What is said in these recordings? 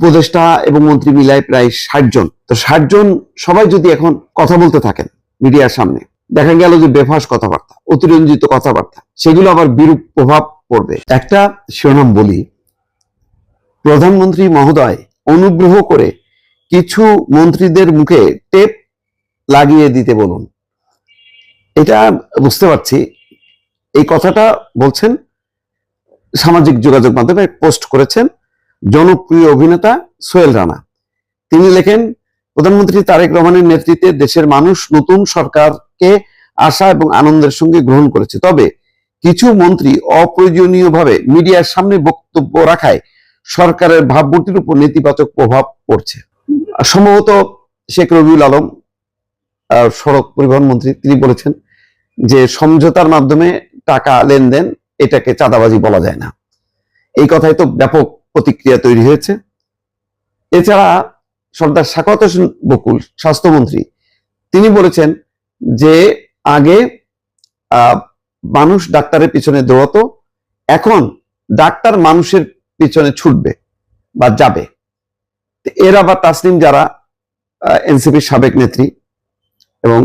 উপদেষ্টা এবং মন্ত্রী মিলায় প্রায় ৬০ জন। তো ৬০ জন সবাই যদি এখন কথা বলতে থাকেন মিডিয়ার সামনে, দেখা গেল যে বেফাস কথাবার্তা, অতিরঞ্জিত কথাবার্তা, সেগুলো আবার বিরূপ প্রভাব পড়বে। একটা শিরোনাম বলি, প্রধানমন্ত্রী মহোদয় অনুগ্রহ করে কিছু মন্ত্রীদের মুখে টেপ লাগিয়ে দিতে বলুন। এটা বুঝতে পারছি, এই কথাটা বলছেন সামাজিক যোগাযোগ মাধ্যমে পোস্ট করেছেন জনপ্রিয় অভিনেতা সোহেল রানা। তিনি লেখেন, প্রধানমন্ত্রী তারেক রহমানের নেতৃত্বে দেশের মানুষ নতুন সরকারকে আশা এবং আনন্দের সঙ্গে গ্রহণ করেছে, তবে কিছু মন্ত্রী অপ্রয়োজনীয়ভাবে মিডিয়ার সামনে বক্তব্য রাখায় সরকারের ভাবমূর্তির উপর নেতিবাচক প্রভাব পড়ছে। সম্ভবত শেখ রবিউল আলম, সড়ক পরিবহন মন্ত্রী, তিনি বলেছেন যে সমঝোতার মাধ্যমে টাকা লেনদেন, এটাকে চাঁদাবাজি বলা যায় না। এই কথায় তো ব্যাপক প্রতিক্রিয়া তৈরি হয়েছে। এছাড়া সর্দার সাখাওয়াত হোসেন বকুল, স্বাস্থ্যমন্ত্রী, তিনি বলেছেন যে আগে মানুষ ডাক্তারের পিছনে দৌড়াতো, এখন ডাক্তার মানুষের পিছনে ছুটবে বা যাবে। এর আবার তাসনিম, যারা এনসিপির সাবেক নেত্রী এবং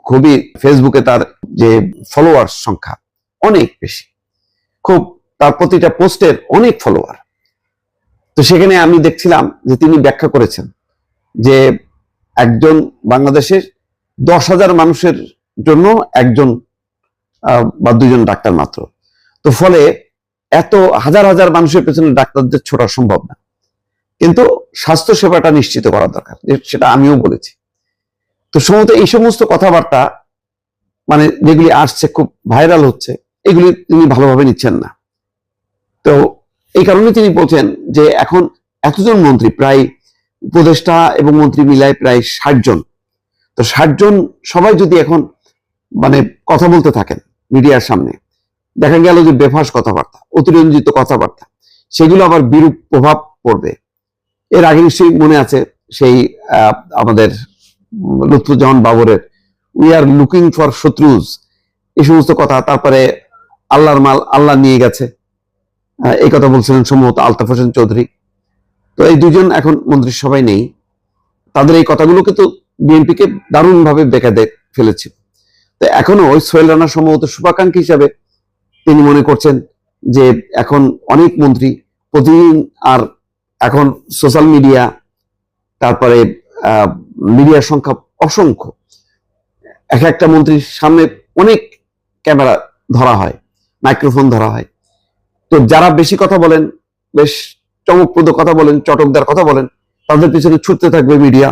খুবই ফেসবুকে তার যে ফলোয়ার সংখ্যা অনেক বেশি, খুব তার প্রতিটা পোস্টের অনেক ফলোয়ার। তো সেখানে আমি দেখছিলাম যে তিনি ব্যাখ্যা করেছেন যে একজন বাংলাদেশের 10,000 মানুষের জন্য একজন বা দুইজন ডাক্তার মাত্র। তো ফলে এত হাজার হাজার মানুষের পেছনে ডাক্তারদের ছোড়া সম্ভব না, কিন্তু স্বাস্থ্য সেবাটা নিশ্চিত করা দরকার, সেটা আমিও বলেছি। তো সম্ভবত এই সমস্ত কথাবার্তা মানে যেগুলি আসছে, খুব ভাইরাল হচ্ছে, এগুলি তিনি ভালোভাবে নিচ্ছেন না। তো এই কারণে তিনি বলছেন যে এখন এতজন মন্ত্রী, প্রায় উপদেষ্টা এবং মন্ত্রী মিলায় প্রায় ৬০ জন। তো ৬০ জন সবাই যদি এখন মানে কথা বলতে থাকেন মিডিয়ার সামনে, দেখা গেল যে বেফাস কথাবার্তা, অতিরঞ্জিত কথাবার্তা, সেগুলো আবার বিরূপ প্রভাব পড়বে। এর আগে নিশ্চয়ই মনে আছে সেই আমাদের লুৎফুজ্জামান বাবরের উই আর লুকিং ফর শত্রুজ, এই সমস্ত কথা। তারপরে আল্লাহর মাল আল্লাহ নিয়ে গেছে, এই কথা বলছিলেন সম্ভবত আলতাফ হোসেন চৌধুরী। তো এই দুজন এখন মন্ত্রিসভায় নেই, তাদের এই কথাগুলোকে তো বিএনপিকে দারুণভাবে বেঁকে ফেলেছে। তো এখনো ওই সোহেল রানা সম্ভবত শুভাকাঙ্ক্ষী হিসাবে তিনি মনে করছেন যে এখন অনেক মন্ত্রী প্রতিদিন, আর এখন সোশ্যাল মিডিয়া, তারপরে মিডিয়ার সংখ্যা অসংখ্য, এক একটা মন্ত্রীর সামনে অনেক ক্যামেরা ধরা হয়, মাইক্রোফোন ধরা হয়। তো যারা বেশি কথা বলেন, বেশ চমকপ্রদ কথা বলেন, চটকদার কথা বলেন, তাদের পিছনে ছুটতে থাকবে মিডিয়া,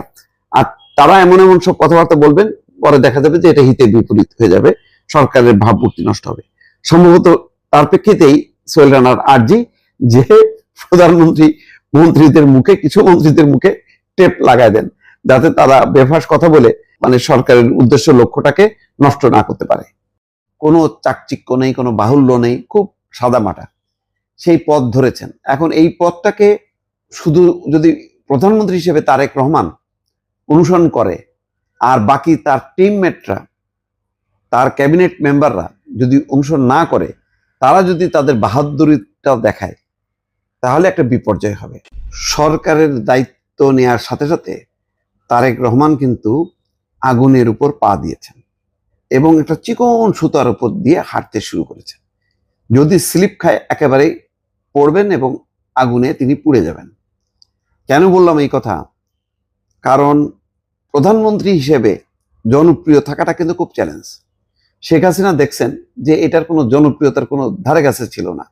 আর তারা এমন এমন সব কথাবার্তা বলবেন, পরে দেখা যাবে যে এটা হিতে বিপরীত হয়ে যাবে, সরকারের ভাবমূর্তি নষ্ট হবে। সম্ভবত তার প্রেক্ষিতেই সোহেল রানার আর্জি যে প্রধানমন্ত্রী মন্ত্রীদের মুখে, কিছু মন্ত্রীদের মুখে টেপ লাগায় দেন, যাতে তারা বেফাস কথা বলে মানে সরকারের উদ্দেশ্য লক্ষ্যটাকে নষ্ট না করতে পারে। কোনো চাকচিক্য নেই, কোনো বাহুল্য নেই, খুব সাদামাটা সেই পথ ধরেছেন। এখন এই পথটাকে শুধু যদি প্রধানমন্ত্রী হিসেবে তারেক রহমান অনুসরণ করে, আর বাকি তার টিমমেটরা, তার ক্যাবিনেট মেম্বাররা যদি অনুসরণ না করে, তারা যদি তাদের বাহাদুরিটা দেখায়, তাহলে একটা বিপর্যয় হবে। সরকারের দায়িত্ব নেওয়ার সাথে সাথে তারেক রহমান কিন্তু আগুনের উপর পা দিয়েছেন এবং একটা চিকন সুতার উপর দিয়ে হাঁটতে শুরু করেছেন। যদি স্লিপ খায় একেবারেই পড়বেন এবং আগুনে তিনি পুড়ে যাবেন। কেন বললাম এই কথা? কারণ প্রধানমন্ত্রী হিসেবে জনপ্রিয় থাকাটা কিন্তু খুব চ্যালেঞ্জ। শেখ হাসিনা দেখছেন যে এটার কোনো জনপ্রিয়তার কোনো ধারে কাছে ছিল না।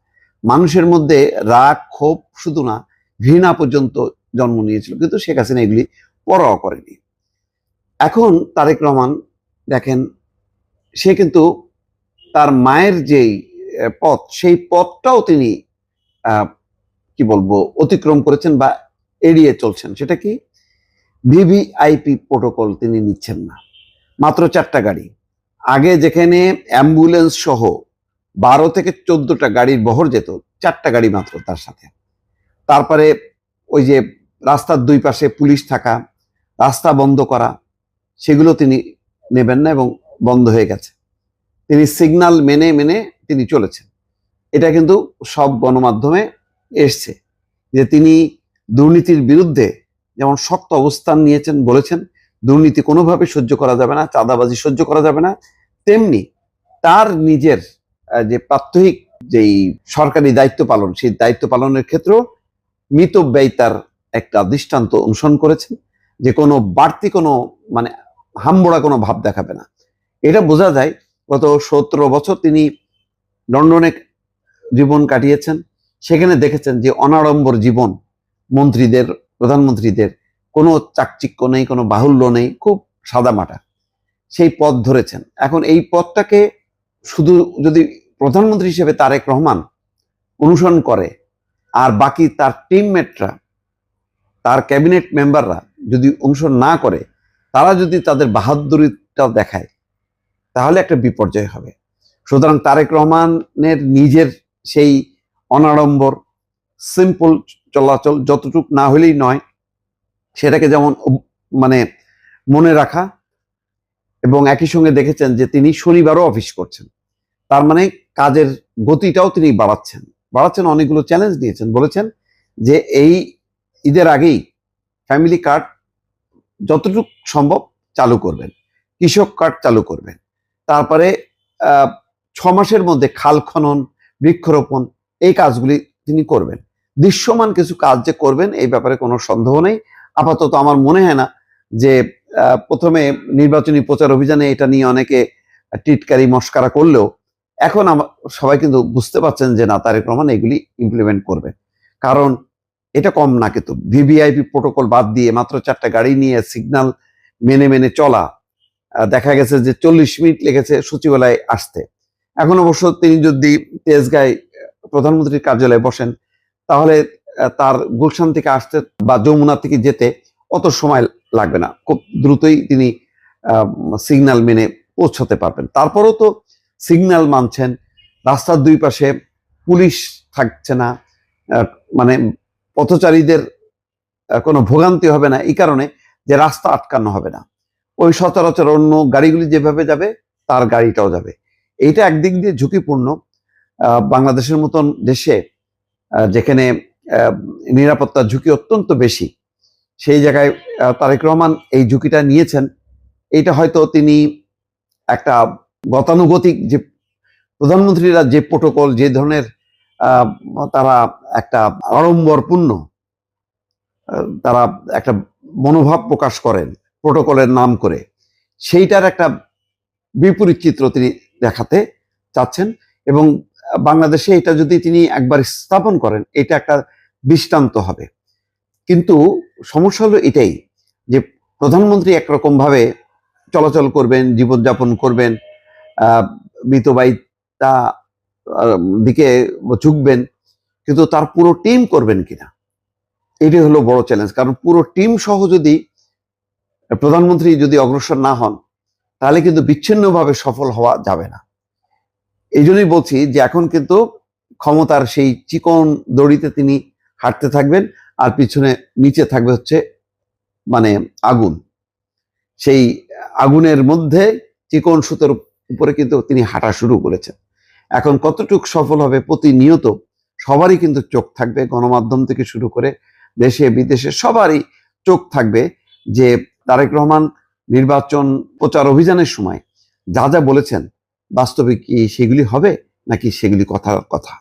মানুষের মধ্যে রাগ, ক্ষোভ শুধু না, ঘৃণা পর্যন্ত জন্ম নিয়েছিল, কিন্তু শেখ হাসিনা এগুলি পরোয়া করেনি। এখন তারেক রহমান দেখেন, সে কিন্তু তার মায়ের যেই পথ, সেই পথটাও তিনি কি বলবো অতিক্রম করেছেন বা এড়িয়ে চলছেন। সেটা কি? ভিভিআইপি প্রোটোকল তিনি নিচ্ছেন না। মাত্র 4টা গাড়ি, আগে যেখানে অ্যাম্বুলেন্স সহ 12 থেকে 14টা গাড়ির বহর যেত, 4টা গাড়ি মাত্র তার সাথে। তারপরে ওই যে রাস্তার দুই পাশে পুলিশ থাকা, রাস্তা বন্ধ করা, সেগুলো তিনি নেবেন না এবং বন্ধ হয়ে গেছে। তিনি সিগন্যাল মেনে মেনে তিনি চলেছেন। এটা কিন্তু সব গণমাধ্যমে এসছে যে তিনি দুর্নীতির বিরুদ্ধে যেমন শক্ত অবস্থান নিয়েছেন, বলেছেন দুর্নীতি কোনোভাবে সহ্য করা যাবে না, চাঁদাবাজি সহ্য করা যাবে না, তেমনি তার নিজের যে প্রাত্যহিক যেই সরকারি দায়িত্ব পালন, সেই দায়িত্ব পালনের ক্ষেত্রেও মিতব্যয়িতার একটা দৃষ্টান্ত অনুসরণ করেছেন, যে কোনো বাড়তি কোনো মানে হামবড়া কোনো ভাব দেখাবে না। এটা বোঝা যায় গত 17 বছর তিনি লন্ডনে জীবন কাটিয়েছেন, সেখানে দেখেছেন যে অনাড়ম্বর জীবন মন্ত্রীদের, প্রধানমন্ত্রীদের, কোনো চাকচিক্য নেই, কোনো বাহুল্য নেই, খুব সাদামাটা সেই পথ ধরেছেন। এখন এই পথটাকে শুধু যদি প্রধানমন্ত্রী হিসেবে তারেক রহমান অনুসরণ করে আর বাকি তার টিমমেটরা, তার ক্যাবিনেট মেম্বাররা যদি অনুসরণ না করে, তারা যদি তাদের বাহাদুরিটা দেখায়, তাহলে একটা বিপর্যয় হবে। সুতরাং তারেক রহমানের নিজের সেই অনাড়ম্বর সিম্পল চলাচল যতটুক না হলেই নয়, সেটাকে যেমন মানে মনে রাখা, এবং একই সঙ্গে দেখেছেন যে তিনি শনিবারও অফিস করছেন, তার মানে কাজের গতিটাও তিনি বাড়াচ্ছেন। অনেকগুলো চ্যালেঞ্জ নিয়েছেন, বলেছেন যে এই ঈদের আগেই ফ্যামিলি কার্ড যতটুকু সম্ভব চালু করবেন, কৃষক কার্ড চালু করবেন, তারপরে 6 মাসের মধ্যে খাল খনন, বৃক্ষরোপণ, এই কাজগুলি তিনি করবেন। দৃশ্যমান কিছু কাজ যে করবেন এই ব্যাপারে কোনো সন্দেহ নেই। আপাতত আমার মনে হয় না যে প্রথমে নির্বাচনী প্রচার অভিযানে এটা নিয়ে অনেকে টিটকারি মস্কারা করলেও এখন সবাই কিন্তু বুঝতে পারছেন যে না, তারেক রহমান এগুলি ইমপ্লিমেন্ট করবেন। কারণ এটা কম না, কিন্তু ভিভিআইপি প্রোটোকল বাদ দিয়ে মাত্র 4টা গাড়ি নিয়ে সিগন্যাল মেনে চলা, দেখা গেছে যে 40 মিনিট লেগেছে সচিবালয়ে আসতে। এখন অবশ্য তিনি যদি তেজগাঁয় প্রধানমন্ত্রীর কার্যালয়ে বসেন, তাহলে তার গুলশান থেকে আসতে বা যমুনা থেকে যেতে অত সময় লাগবে না, খুব দ্রুতই তিনি সিগন্যাল মেনে পৌঁছাতে পারবেন। তারপরেও তো সিগন্যাল মানছেন, রাস্তার দুই পাশে পুলিশ থাকছে না, মানে পথচারীদের কোনো ভোগান্তি হবে না, এই কারণে যে রাস্তা আটকানো হবে না, ওই সচরাচর অন্য গাড়িগুলি যেভাবে যাবে তার গাড়িটাও যাবে। এইটা একদিক দিয়ে ঝুঁকিপূর্ণ। বাংলাদেশের মতন দেশে যেখানে নিরাপত্তার ঝুঁকি অত্যন্ত বেশি, সেই জায়গায় তারেক রহমান এই ঝুঁকিটা নিয়েছেন। এইটা হয়তো তিনি একটা গতানুগতিক যে প্রধানমন্ত্রীরা যে প্রোটোকল, যে ধরনের তারা একটা আড়ম্বরপূর্ণ তারা একটা মনোভাব প্রকাশ করেন প্রোটোকলের নাম করে, সেইটার একটা বিপরীত চিত্র তিনি দেখাতে চাচ্ছেন। এবং বাংলাদেশে এটা যদি তিনি একবার স্থাপন করেন, এটা একটা দৃষ্টান্ত হবে। কিন্তু সমস্যা হলো এটাই যে প্রধানমন্ত্রী একরকম ভাবে চলাচল করবেন, জীবনযাপন করবেন, মিতব্যয়িতা দিকে ঝুঁকবেন, কিন্তু তার পুরো টিম করবেন কিনা, এটাই হলো বড় চ্যালেঞ্জ। কারণ পুরো টিম সহ যদি প্রধানমন্ত্রী যদি অগ্রসর না হন, তাহলে কিন্তু বিচ্ছিন্নভাবে সফল হওয়া যাবে না। এই জন্যই বলছি যে এখন কিন্তু ক্ষমতার সেই চিকন দড়িতে তিনি হাঁটতে থাকবেন, আর পিছনে নিচে থাকবে হচ্ছে মানে আগুন। সেই আগুনের মধ্যে চিকন সুতোর উপরে কিন্তু তিনি হাঁটা শুরু করেছেন। এখন কতটুকু সফল হবে প্রতিনিয়ত সবারই কিন্তু চোখ থাকবে, গণমাধ্যম থেকে শুরু করে দেশে বিদেশে সবারই চোখ থাকবে যে তারেক রহমান নির্বাচন প্রচার অভিযানের সময় যা যা বলেছেন বাস্তবে কি সেগুলি হবে নাকি সেগুলি কথার কথা।